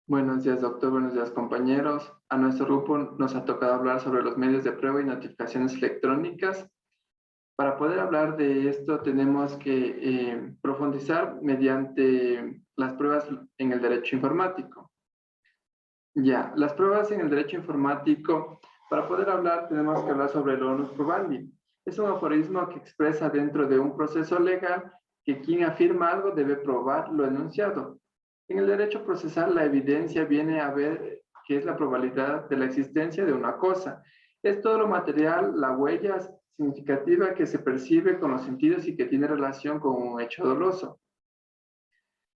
Buenos días, doctor. Buenos días, compañeros. A nuestro grupo nos ha tocado hablar sobre los medios de prueba y notificaciones electrónicas. Para poder hablar de esto, tenemos que profundizar mediante las pruebas en el derecho informático. Ya, las pruebas en el derecho informático, para poder hablar, tenemos que hablar sobre el onus probandi. Es un aforismo que expresa dentro de un proceso legal que quien afirma algo debe probar lo enunciado. En el derecho procesal, la evidencia viene a ver qué es la probabilidad de la existencia de una cosa. Es todo lo material, la huella significativa que se percibe con los sentidos y que tiene relación con un hecho doloso.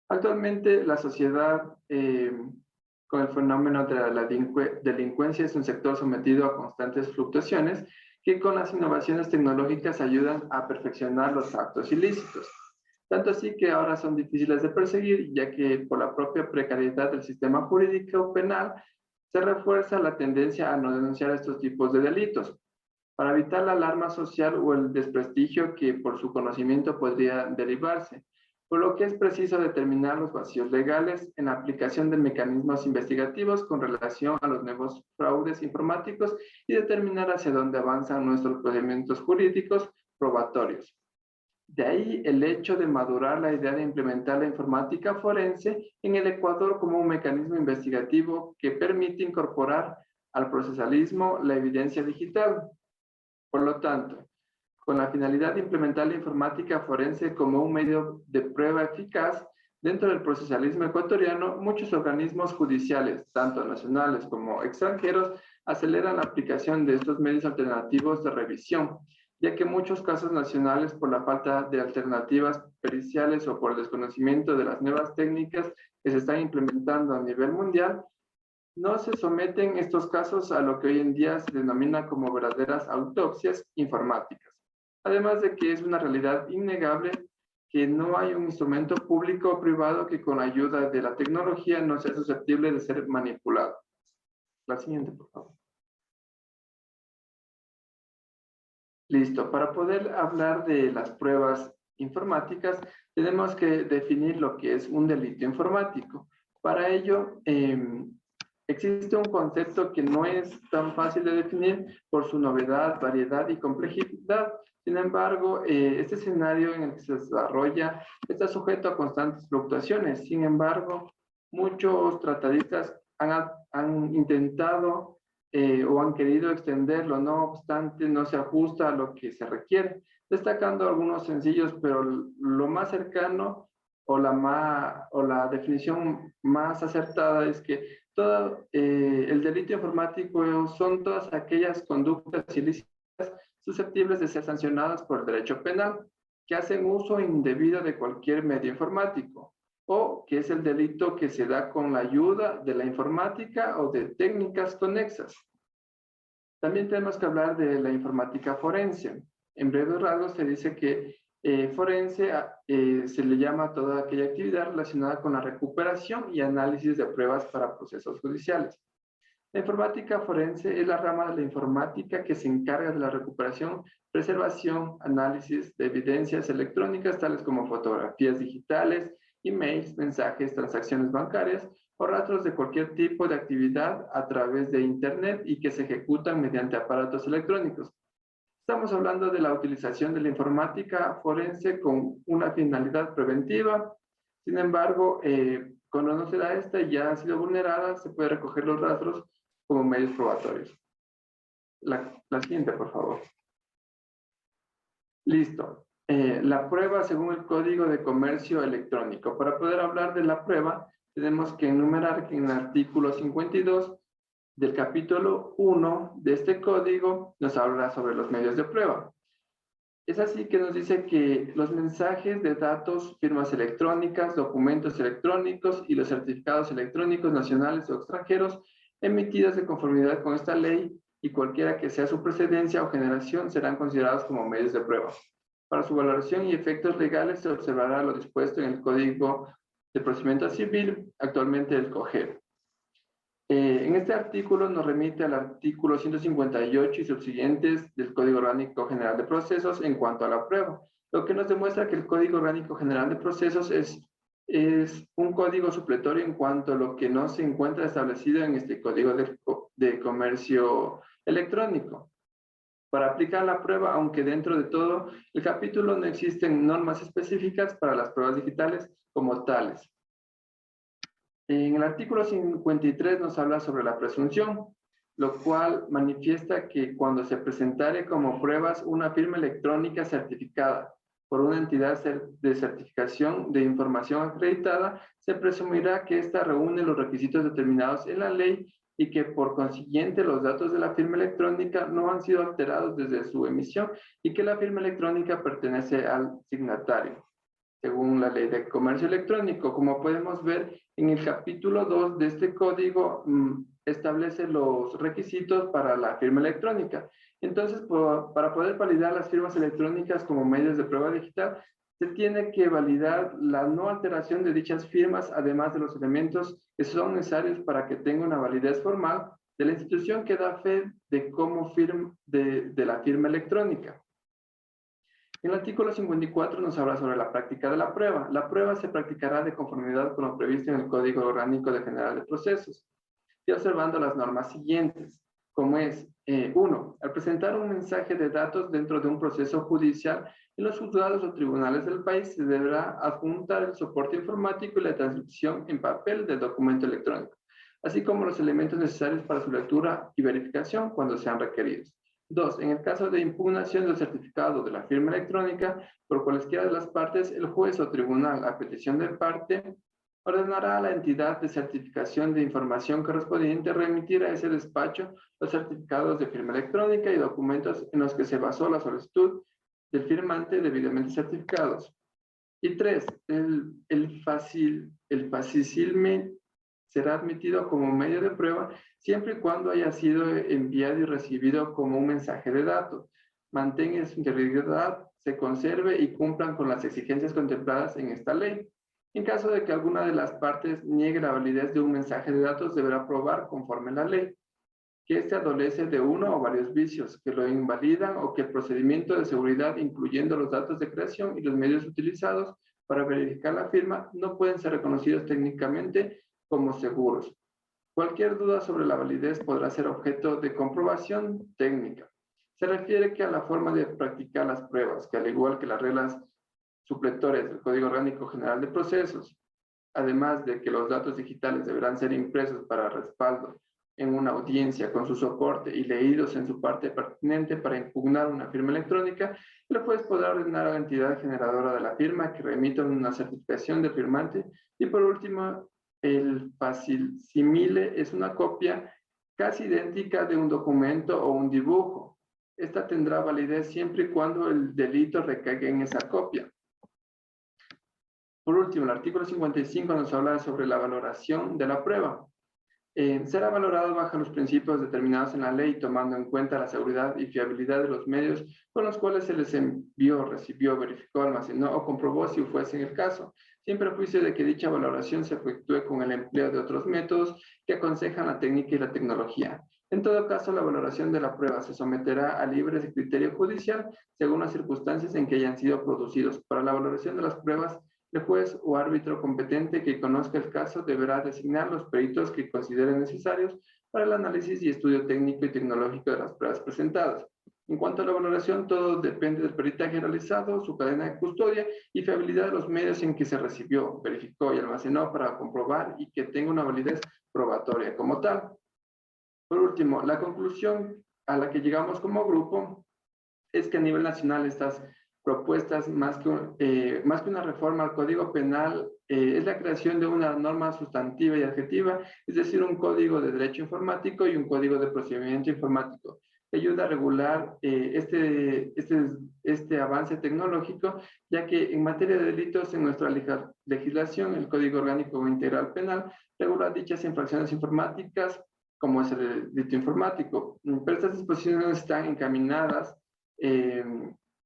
Actualmente, la sociedad con el fenómeno de la delincuencia es un sector sometido a constantes fluctuaciones que con las innovaciones tecnológicas ayudan a perfeccionar los actos ilícitos. Tanto así que ahora son difíciles de perseguir, ya que por la propia precariedad del sistema jurídico penal se refuerza la tendencia a no denunciar estos tipos de delitos, para evitar la alarma social o el desprestigio que por su conocimiento podría derivarse, por lo que es preciso determinar los vacíos legales en la aplicación de mecanismos investigativos con relación a los nuevos fraudes informáticos y determinar hacia dónde avanzan nuestros procedimientos jurídicos probatorios. De ahí el hecho de madurar la idea de implementar la informática forense en el Ecuador como un mecanismo investigativo que permite incorporar al procesalismo la evidencia digital. Por lo tanto, con la finalidad de implementar la informática forense como un medio de prueba eficaz, dentro del procesalismo ecuatoriano, muchos organismos judiciales, tanto nacionales como extranjeros, aceleran la aplicación de estos medios alternativos de revisión, ya que muchos casos nacionales, por la falta de alternativas periciales o por el desconocimiento de las nuevas técnicas que se están implementando a nivel mundial, no se someten estos casos a lo que hoy en día se denomina como verdaderas autopsias informáticas. Además de que es una realidad innegable que no hay un instrumento público o privado que con la ayuda de la tecnología no sea susceptible de ser manipulado. La siguiente, por favor. Listo. Para poder hablar de las pruebas informáticas, tenemos que definir lo que es un delito informático. Para ello, existe un concepto que no es tan fácil de definir por su novedad, variedad y complejidad. Sin embargo, este escenario en el que se desarrolla está sujeto a constantes fluctuaciones. Sin embargo, muchos tratadistas han intentado o han querido extenderlo, no obstante no se ajusta a lo que se requiere, destacando algunos sencillos, pero lo más cercano o la definición más acertada es que todo el delito informático son todas aquellas conductas ilícitas susceptibles de ser sancionadas por el derecho penal que hacen uso indebido de cualquier medio informático, o que es el delito que se da con la ayuda de la informática o de técnicas conexas. También tenemos que hablar de la informática forense. En breves rasgos se dice que forense se le llama a toda aquella actividad relacionada con la recuperación y análisis de pruebas para procesos judiciales. La informática forense es la rama de la informática que se encarga de la recuperación, preservación, análisis de evidencias electrónicas tales como fotografías digitales, emails, mensajes, transacciones bancarias o rastros de cualquier tipo de actividad a través de Internet y que se ejecutan mediante aparatos electrónicos. Estamos hablando de la utilización de la informática forense con una finalidad preventiva. Sin embargo, cuando no se da esta y ya ha sido vulnerada, se puede recoger los rastros como medios probatorios. La siguiente, por favor. Listo. La prueba según el Código de Comercio Electrónico. Para poder hablar de la prueba, tenemos que enumerar que en el artículo 52 del capítulo 1 de este código nos habla sobre los medios de prueba. Es así que nos dice que los mensajes de datos, firmas electrónicas, documentos electrónicos y los certificados electrónicos nacionales o extranjeros emitidos de conformidad con esta ley y cualquiera que sea su precedencia o generación serán considerados como medios de prueba. Para su valoración y efectos legales se observará lo dispuesto en el Código de Procedimiento Civil, actualmente el COGEP. En este artículo nos remite al artículo 158 y subsiguientes del Código Orgánico General de Procesos en cuanto a la prueba, lo que nos demuestra que el Código Orgánico General de Procesos es es un código supletorio en cuanto a lo que no se encuentra establecido en este código de comercio electrónico. Para aplicar la prueba, aunque dentro de todo el capítulo no existen normas específicas para las pruebas digitales como tales. En el artículo 53 nos habla sobre la presunción, lo cual manifiesta que cuando se presentare como pruebas una firma electrónica certificada por una entidad de certificación de información acreditada, se presumirá que ésta reúne los requisitos determinados en la ley y que por consiguiente los datos de la firma electrónica no han sido alterados desde su emisión y que la firma electrónica pertenece al signatario, según la ley de comercio electrónico. Como podemos ver en el capítulo 2 de este código, establece los requisitos para la firma electrónica. Entonces, para poder validar las firmas electrónicas como medios de prueba digital, se tiene que validar la no alteración de dichas firmas, además de los elementos que son necesarios para que tenga una validez formal de la institución que da fe de cómo de la firma electrónica. El artículo 54 nos habla sobre la práctica de la prueba. La prueba se practicará de conformidad con lo previsto en el Código Orgánico de General de Procesos y observando las normas siguientes, como es, 1. Al presentar un mensaje de datos dentro de un proceso judicial en los juzgados o tribunales del país, se deberá adjuntar el soporte informático y la transcripción en papel del documento electrónico, así como los elementos necesarios para su lectura y verificación cuando sean requeridos. 2. En el caso de impugnación del certificado de la firma electrónica por cualesquiera de las partes, el juez o tribunal, a petición de parte, ordenará a la entidad de certificación de información correspondiente remitir a ese despacho los certificados de firma electrónica y documentos en los que se basó la solicitud del firmante debidamente certificados. Y 3. El facicilme será admitido como medio de prueba siempre y cuando haya sido enviado y recibido como un mensaje de datos, mantenga su integridad, se conserve y cumplan con las exigencias contempladas en esta ley. En caso de que alguna de las partes niegue la validez de un mensaje de datos, deberá probar conforme a la ley que éste adolece de uno o varios vicios que lo invalidan o que el procedimiento de seguridad, incluyendo los datos de creación y los medios utilizados para verificar la firma, no pueden ser reconocidos técnicamente como seguros. Cualquier duda sobre la validez podrá ser objeto de comprobación técnica. Se refiere que a la forma de practicar las pruebas, que al igual que las reglas supletorias del Código Orgánico General de Procesos, además de que los datos digitales deberán ser impresos para respaldo en una audiencia con su soporte y leídos en su parte pertinente para impugnar una firma electrónica, el juez podrá ordenar a la entidad generadora de la firma que remita una certificación del firmante. Y por último, el facsimile es una copia casi idéntica de un documento o un dibujo. Esta tendrá validez siempre y cuando el delito recaiga en esa copia. Por último, el artículo 55 nos habla sobre la valoración de la prueba. Será valorado bajo los principios determinados en la ley, tomando en cuenta la seguridad y fiabilidad de los medios con los cuales se les envió, recibió, verificó, almacenó o comprobó si fuese el caso, sin perjuicio de que dicha valoración se efectúe con el empleo de otros métodos que aconsejan la técnica y la tecnología. En todo caso, la valoración de la prueba se someterá a libre criterio judicial según las circunstancias en que hayan sido producidos. Para la valoración de las pruebas, el juez o árbitro competente que conozca el caso deberá designar los peritos que consideren necesarios para el análisis y estudio técnico y tecnológico de las pruebas presentadas. En cuanto a la valoración, todo depende del peritaje realizado, su cadena de custodia y fiabilidad de los medios en que se recibió, verificó y almacenó para comprobar y que tenga una validez probatoria como tal. Por último, la conclusión a la que llegamos como grupo es que a nivel nacional estas propuestas, más que una reforma al Código Penal, es la creación de una norma sustantiva y adjetiva, es decir, un código de derecho informático y un código de procedimiento informático, que ayuda a regular este avance tecnológico, ya que en materia de delitos en nuestra legislación, el Código Orgánico Integral Penal regula dichas infracciones informáticas, como es el delito informático. Pero estas disposiciones están encaminadas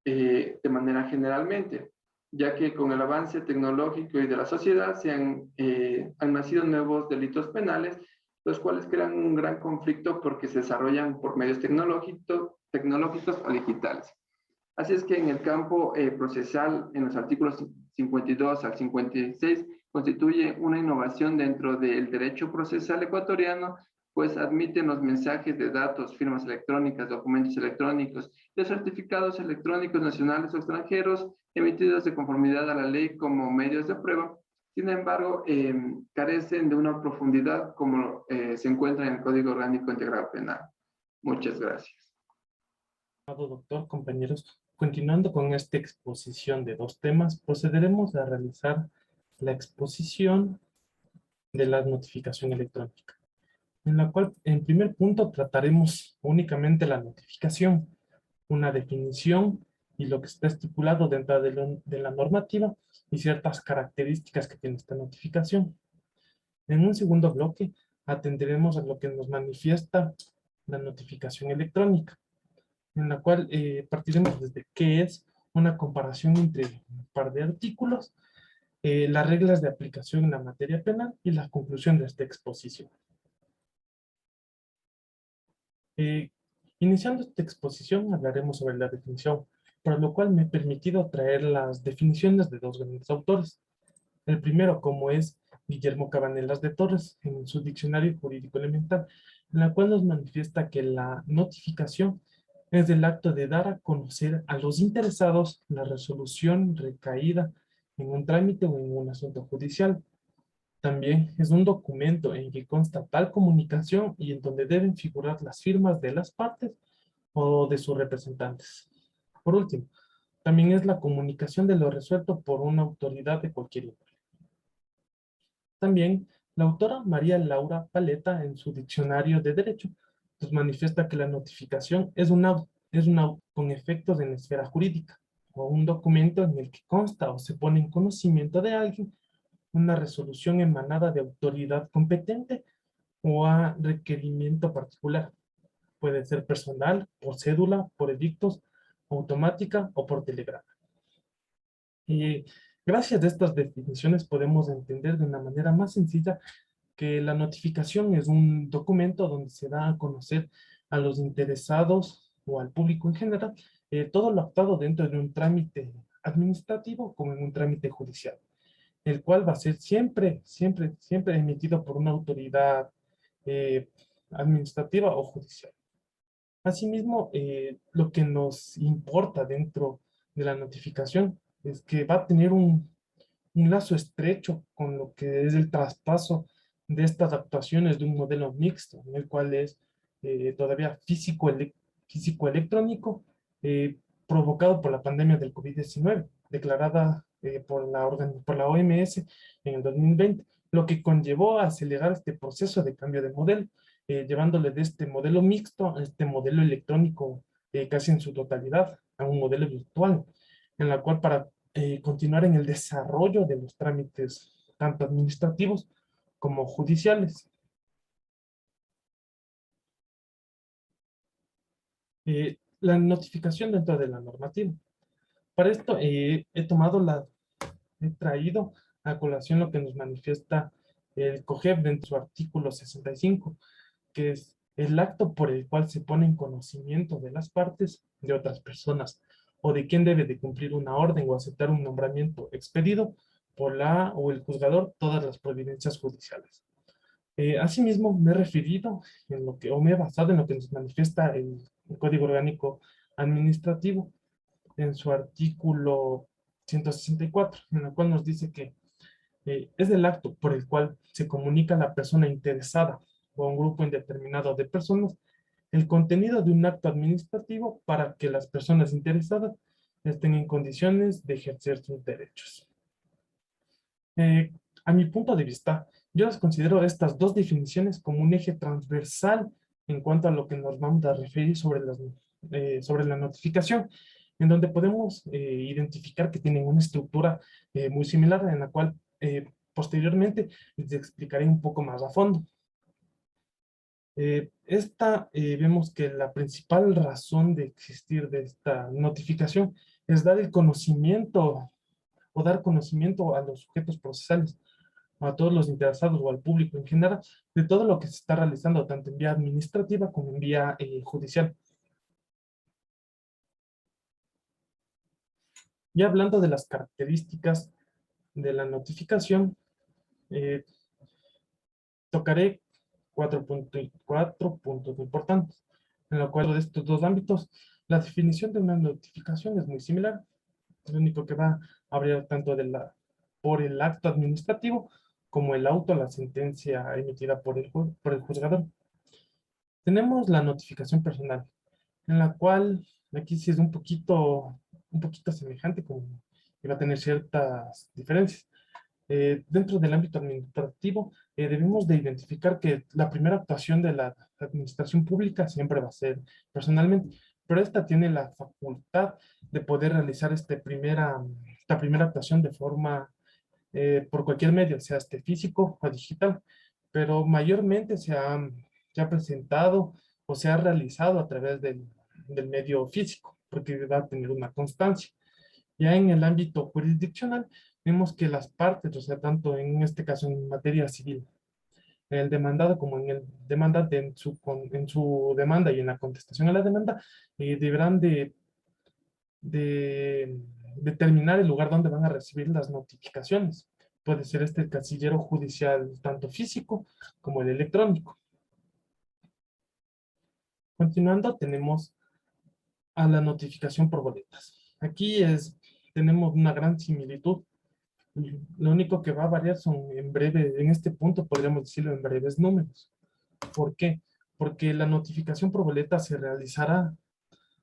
de manera generalmente, ya que con el avance tecnológico y de la sociedad han nacido nuevos delitos penales, los cuales crean un gran conflicto porque se desarrollan por medios tecnológicos o digitales. Así es que en el campo procesal, en los artículos 52 al 56, constituye una innovación dentro del derecho procesal ecuatoriano, pues admiten los mensajes de datos, firmas electrónicas, documentos electrónicos y certificados electrónicos nacionales o extranjeros emitidos de conformidad a la ley como medios de prueba. Sin embargo, carecen de una profundidad como se encuentra en el Código Orgánico Integral Penal. Muchas gracias. Doctor, compañeros, continuando con esta exposición de dos temas, procederemos a realizar la exposición de la notificación electrónica, en la cual, en primer punto, trataremos únicamente la notificación, una definición y lo que está estipulado dentro de la normativa y ciertas características que tiene esta notificación. En un segundo bloque, atenderemos a lo que nos manifiesta la notificación electrónica, en la cual partiremos desde qué es una comparación entre un par de artículos, las reglas de aplicación en la materia penal y la conclusión de esta exposición. Iniciando esta exposición hablaremos sobre la definición, por lo cual me he permitido traer las definiciones de dos grandes autores. El primero, como es Guillermo Cabanelas de Torres, en su Diccionario Jurídico Elemental, en la cual nos manifiesta que la notificación es el acto de dar a conocer a los interesados la resolución recaída en un trámite o en un asunto judicial. También es un documento en que consta tal comunicación y en donde deben figurar las firmas de las partes o de sus representantes. Por último, también es la comunicación de lo resuelto por una autoridad de cualquier índole. También, la autora María Laura Paleta, en su Diccionario de Derecho, nos manifiesta que la notificación es una con efectos en la esfera jurídica, o un documento en el que consta o se pone en conocimiento de alguien una resolución emanada de autoridad competente o a requerimiento particular. Puede ser personal, por cédula, por edictos, automática o por telegrama. Y gracias a estas definiciones podemos entender de una manera más sencilla que la notificación es un documento donde se da a conocer a los interesados o al público en general todo lo actuado dentro de un trámite administrativo como en un trámite judicial, el cual va a ser siempre emitido por una autoridad eh, administrativa o judicial. Asimismo, lo que nos importa dentro de la notificación es que va a tener un lazo estrecho con lo que es el traspaso de estas actuaciones de un modelo mixto, en el cual es todavía físico-electrónico, provocado por la pandemia del COVID-19, declarada por la OMS en el 2020, lo que conllevó a acelerar este proceso de cambio de modelo, llevándole de este modelo mixto a este modelo electrónico casi en su totalidad, a un modelo virtual, en la cual para continuar en el desarrollo de los trámites tanto administrativos como judiciales. La notificación dentro de la normativa. Para esto he traído a colación lo que nos manifiesta el COGEP dentro de su artículo 65, que es el acto por el cual se pone en conocimiento de las partes de otras personas o de quién debe de cumplir una orden o aceptar un nombramiento expedido por la o el juzgador todas las providencias judiciales. Asimismo, me he referido o me he basado en lo que nos manifiesta el Código Orgánico Administrativo en su artículo 164, en el cual nos dice que es el acto por el cual se comunica a la persona interesada o a un grupo indeterminado de personas el contenido de un acto administrativo para que las personas interesadas estén en condiciones de ejercer sus derechos. Eh, a mi punto de vista, yo las considero estas dos definiciones como un eje transversal en cuanto a lo que nos vamos a referir sobre la notificación, en donde podemos identificar que tienen una estructura muy similar en la cual posteriormente les explicaré un poco más a fondo. Vemos que la principal razón de existir de esta notificación es dar el conocimiento o dar conocimiento a los sujetos procesales, a todos los interesados o al público en general, de todo lo que se está realizando tanto en vía administrativa como en vía judicial. Ya hablando de las características de la notificación, Tocaré cuatro puntos importantes, en lo cual de estos dos ámbitos, la definición de una notificación es muy similar. Lo único que va a abrir tanto por el acto administrativo como el auto, la sentencia emitida por el juzgador. Tenemos la notificación personal, en la cual aquí sí es un poquito semejante, como que va a tener ciertas diferencias. Dentro del ámbito administrativo, debemos de identificar que la primera actuación de la administración pública siempre va a ser personalmente, pero esta tiene la facultad de poder realizar esta primera actuación de forma por cualquier medio, sea este físico o digital, pero mayormente se ha presentado o se ha realizado a través del medio físico, porque va a tener una constancia. Ya en el ámbito jurisdiccional, vemos que las partes, o sea, tanto en este caso en materia civil, el demandado como en el demandante en su demanda y en la contestación a la demanda, deberán de determinar el lugar donde van a recibir las notificaciones. Puede ser este el casillero judicial, tanto físico como el electrónico. Continuando, tenemos a la notificación por boletas. Aquí tenemos una gran similitud. Lo único que va a variar son en este punto podríamos decirlo en breves números. ¿Por qué? Porque la notificación por boleta se realizará,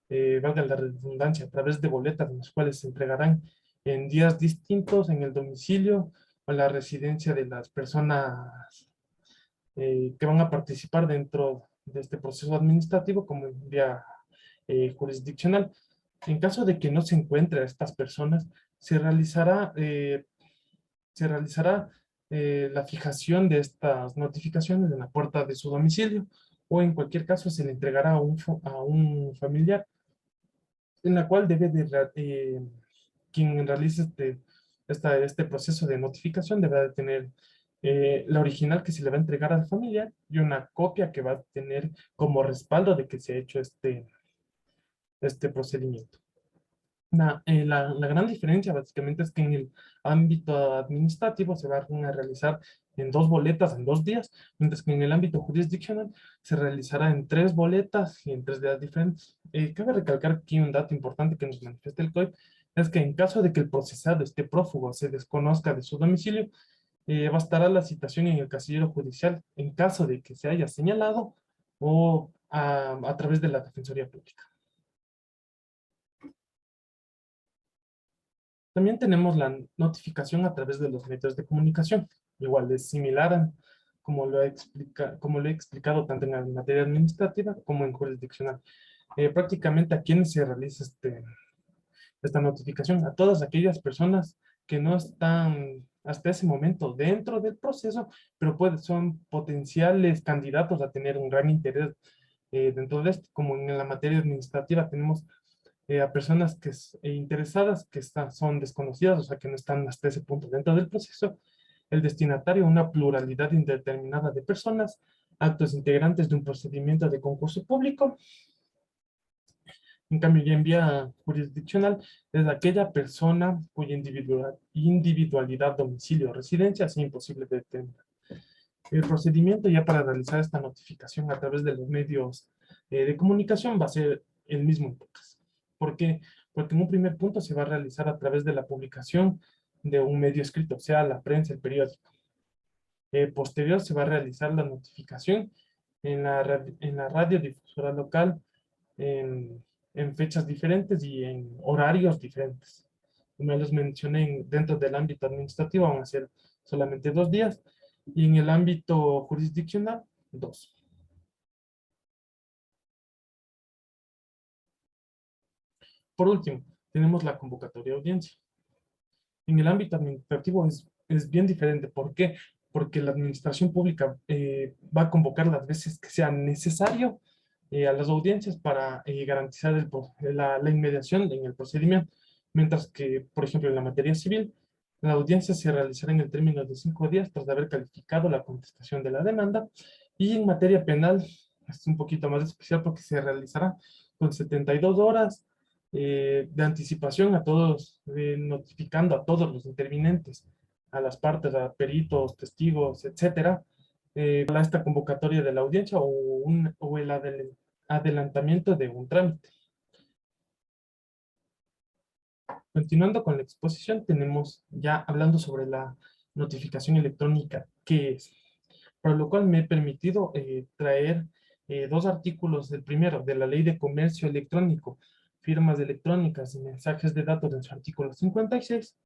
valga la redundancia, a través de boletas, en las cuales se entregarán en días distintos en el domicilio o en la residencia de las personas que van a participar dentro de este proceso administrativo como en vía jurisdiccional. En caso de que no se encuentre a estas personas, se realizará, eh, se realizará la fijación de estas notificaciones en la puerta de su domicilio o en cualquier caso se le entregará a un familiar en la cual quien realice este proceso de notificación deberá de tener la original que se le va a entregar al familiar y una copia que va a tener como respaldo de que se ha hecho este procedimiento. La gran diferencia básicamente es que en el ámbito administrativo se van a realizar en 2 boletas en 2 días, mientras que en el ámbito jurisdiccional se realizará en 3 boletas y en 3 días diferentes. Cabe recalcar aquí un dato importante que nos manifiesta el COIP, es que en caso de que el procesado esté prófugo o se desconozca de su domicilio, bastará la citación en el casillero judicial en caso de que se haya señalado o a través de la Defensoría Pública. También tenemos la notificación a través de los medios de comunicación. Igual es similar como lo he explicado tanto en la materia administrativa como en jurisdiccional. Prácticamente a quienes se realiza esta notificación, a todas aquellas personas que no están hasta ese momento dentro del proceso, pero son potenciales candidatos a tener un gran interés dentro de esto, como en la materia administrativa tenemos a personas interesadas que son desconocidas, o sea, que no están hasta ese punto dentro del proceso, el destinatario, una pluralidad indeterminada de personas, actos integrantes de un procedimiento de concurso público. En cambio, ya en vía jurisdiccional, es aquella persona cuya individualidad, domicilio o residencia sea imposible de determinar. El procedimiento ya para realizar esta notificación a través de los medios de comunicación va a ser el mismo en pocas. ¿Por qué? Porque en un primer punto se va a realizar a través de la publicación de un medio escrito, sea la prensa, el periódico. Posterior se va a realizar la notificación en la radiodifusora local en fechas diferentes y en horarios diferentes. Como ya les mencioné, dentro del ámbito administrativo van a ser solamente 2 días y en el ámbito jurisdiccional, 2. Por último, tenemos la convocatoria de audiencia. En el ámbito administrativo es bien diferente. ¿Por qué? Porque la administración pública va a convocar las veces que sea necesario a las audiencias para garantizar la inmediación en el procedimiento. Mientras que, por ejemplo, en la materia civil, la audiencia se realizará en el término de 5 días tras de haber calificado la contestación de la demanda. Y en materia penal es un poquito más especial porque se realizará con 72 horas de anticipación a todos, notificando a todos los intervinientes a las partes, a peritos, testigos, etcétera, a esta convocatoria de la audiencia o el adelantamiento de un trámite. Continuando con la exposición, tenemos ya hablando sobre la notificación electrónica, ¿qué es? Para lo cual me he permitido traer dos artículos. El primero, de la Ley de Comercio Electrónico, firmas electrónicas y mensajes de datos en su artículo 56,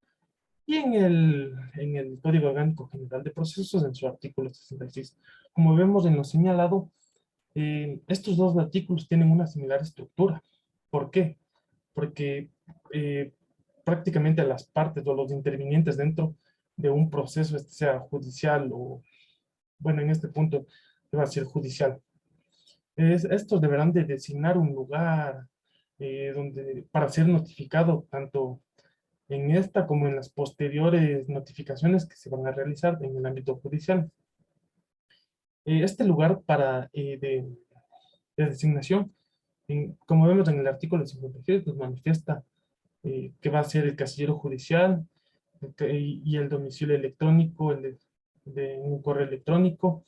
y en el Código Orgánico General de Procesos en su artículo 66. Como vemos en lo señalado, estos dos artículos tienen una similar estructura. ¿Por qué? Porque eh, prácticamente las partes o los intervinientes dentro de un proceso, este sea judicial o, bueno, en este punto va a ser judicial, estos deberán de designar un lugar para ser notificado tanto en esta como en las posteriores notificaciones que se van a realizar en el ámbito judicial. Este lugar de designación, como vemos en el artículo 56, nos manifiesta que va a ser el casillero judicial y el domicilio electrónico, de un correo electrónico,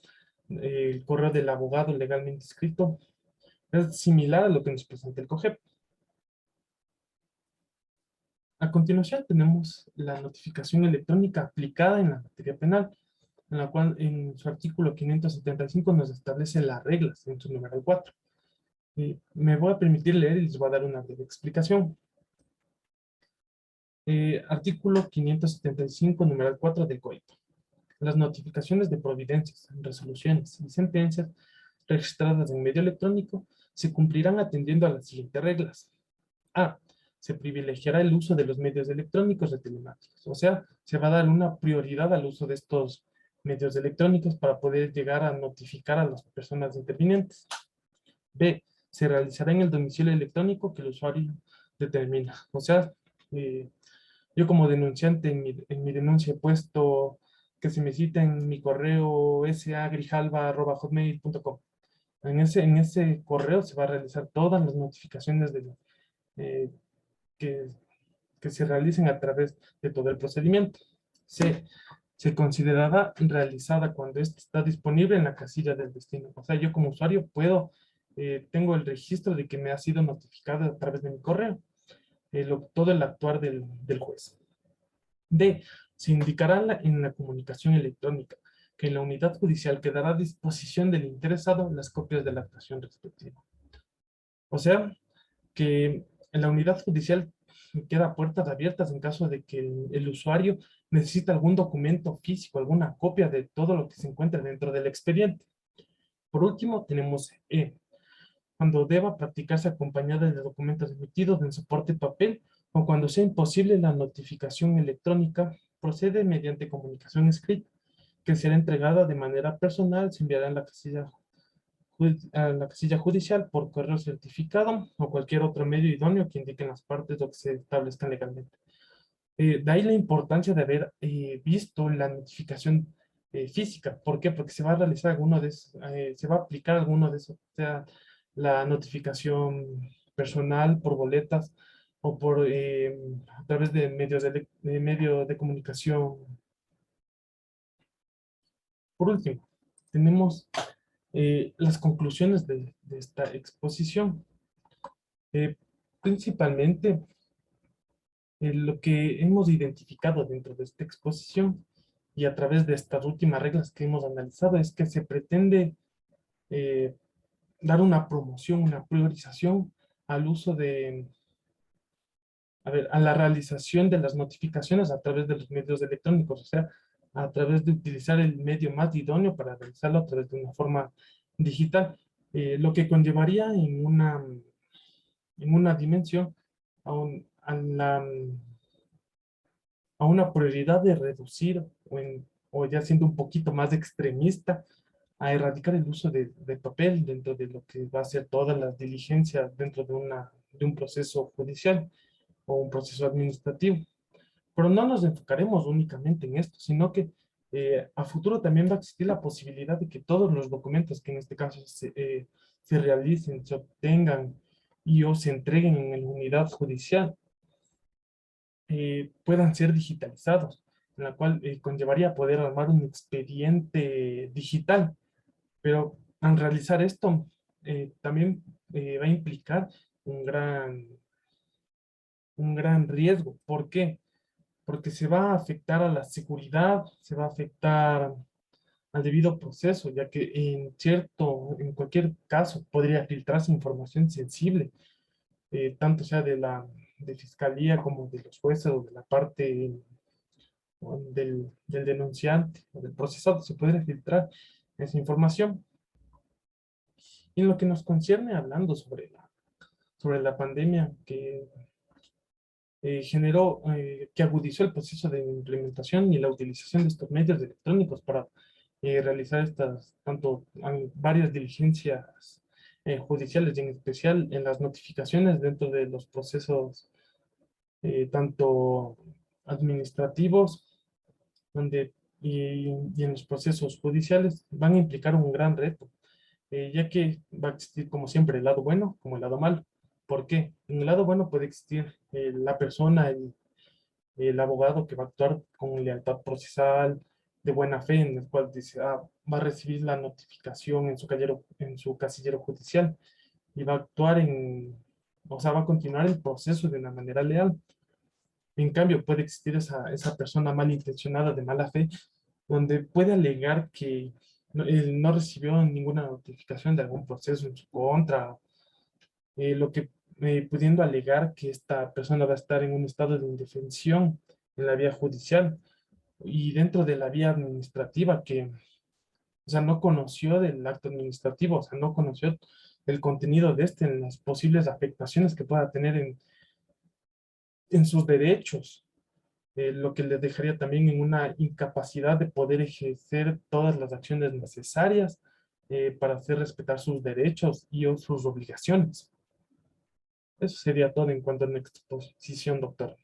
el correo del abogado legalmente inscrito. Es similar a lo que nos presenta el COGEP. A continuación tenemos la notificación electrónica aplicada en la materia penal, en la cual en su artículo 575 nos establece las reglas en su número 4. Me voy a permitir leer y les voy a dar una breve explicación. Artículo 575, numeral 4 del COIP. Las notificaciones de providencias, resoluciones y sentencias registradas en medio electrónico se cumplirán atendiendo a las siguientes reglas. A. Se privilegiará el uso de los medios electrónicos de telemáticos. O sea, se va a dar una prioridad al uso de estos medios electrónicos para poder llegar a notificar a las personas intervinientes. B. Se realizará en el domicilio electrónico que el usuario determina. O sea, yo como denunciante en mi denuncia he puesto que se me cita en mi correo sagrijalva@hotmail.com. En ese correo se va a realizar todas las notificaciones eh, que, que se realicen a través de todo el procedimiento. C. Se considerará realizada cuando ésta está disponible en la casilla del destino. O sea, yo como usuario tengo el registro de que me ha sido notificado a través de mi correo, todo el actuar del juez. D. Se indicará en la comunicación electrónica que en la unidad judicial quedará a disposición del interesado las copias de la actuación respectiva. O sea, que en la unidad judicial queda puertas abiertas en caso de que el usuario necesita algún documento físico, alguna copia de todo lo que se encuentra dentro del expediente. Por último, tenemos E. Cuando deba practicarse acompañada de documentos emitidos en soporte papel o cuando sea imposible la notificación electrónica, procede mediante comunicación escrita, que será entregada de manera personal, se enviará a la casilla judicial por correo certificado o cualquier otro medio idóneo que indiquen las partes o que se establezcan legalmente. De ahí la importancia de haber visto la notificación física. ¿Por qué? Porque se va a realizar se va a aplicar alguno de esos, o sea, la notificación personal por boletas o a través de medio de comunicación. Por último, tenemos las conclusiones de esta exposición. Eh, Principalmente, lo que hemos identificado dentro de esta exposición y a través de estas últimas reglas que hemos analizado es que se pretende eh, dar una promoción, una priorización al uso a la realización de las notificaciones a través de los medios electrónicos, o sea, a través de utilizar el medio más idóneo para realizarlo a través de una forma digital, lo que conllevaría en una dimensión a, a una prioridad de reducir o ya siendo un poquito más extremista, a erradicar el uso de papel dentro de lo que va a ser todas las diligencias dentro de un proceso judicial o un proceso administrativo. Pero no nos enfocaremos únicamente en esto, sino que a futuro también va a existir la posibilidad de que todos los documentos que en este caso se realicen, se obtengan y o se entreguen en la unidad judicial puedan ser digitalizados. en la cual conllevaría poder armar un expediente digital. Pero al realizar esto, también va a implicar un gran riesgo. ¿Por qué? Porque se va a afectar a la seguridad, se va a afectar al debido proceso, ya que en cualquier caso podría filtrarse información sensible, tanto sea de fiscalía como de los jueces o de la parte o del denunciante o del procesado, se podría filtrar esa información. Y en lo que nos concierne, hablando sobre la pandemia que que agudizó el proceso de implementación y la utilización de estos medios electrónicos para realizar varias diligencias judiciales, y en especial en las notificaciones dentro de los procesos tanto administrativos donde, y en los procesos judiciales van a implicar un gran reto, ya que va a existir como siempre el lado bueno como el lado malo. ¿Por qué? En el lado bueno puede existir la persona, el abogado que va a actuar con lealtad procesal, de buena fe, en el cual dice, va a recibir la notificación en su casillero judicial y va a actuar o sea, va a continuar el proceso de una manera leal. En cambio, puede existir esa persona malintencionada de mala fe, donde puede alegar que él no recibió ninguna notificación de algún proceso en su contra, pudiendo alegar que esta persona va a estar en un estado de indefensión en la vía judicial y dentro de la vía administrativa, que, o sea, no conoció del acto administrativo, o sea, no conoció el contenido de este, en las posibles afectaciones que pueda tener en sus derechos, lo que le dejaría también en una incapacidad de poder ejercer todas las acciones necesarias para hacer respetar sus derechos y o sus obligaciones. Eso sería todo en cuanto a la exposición, doctor.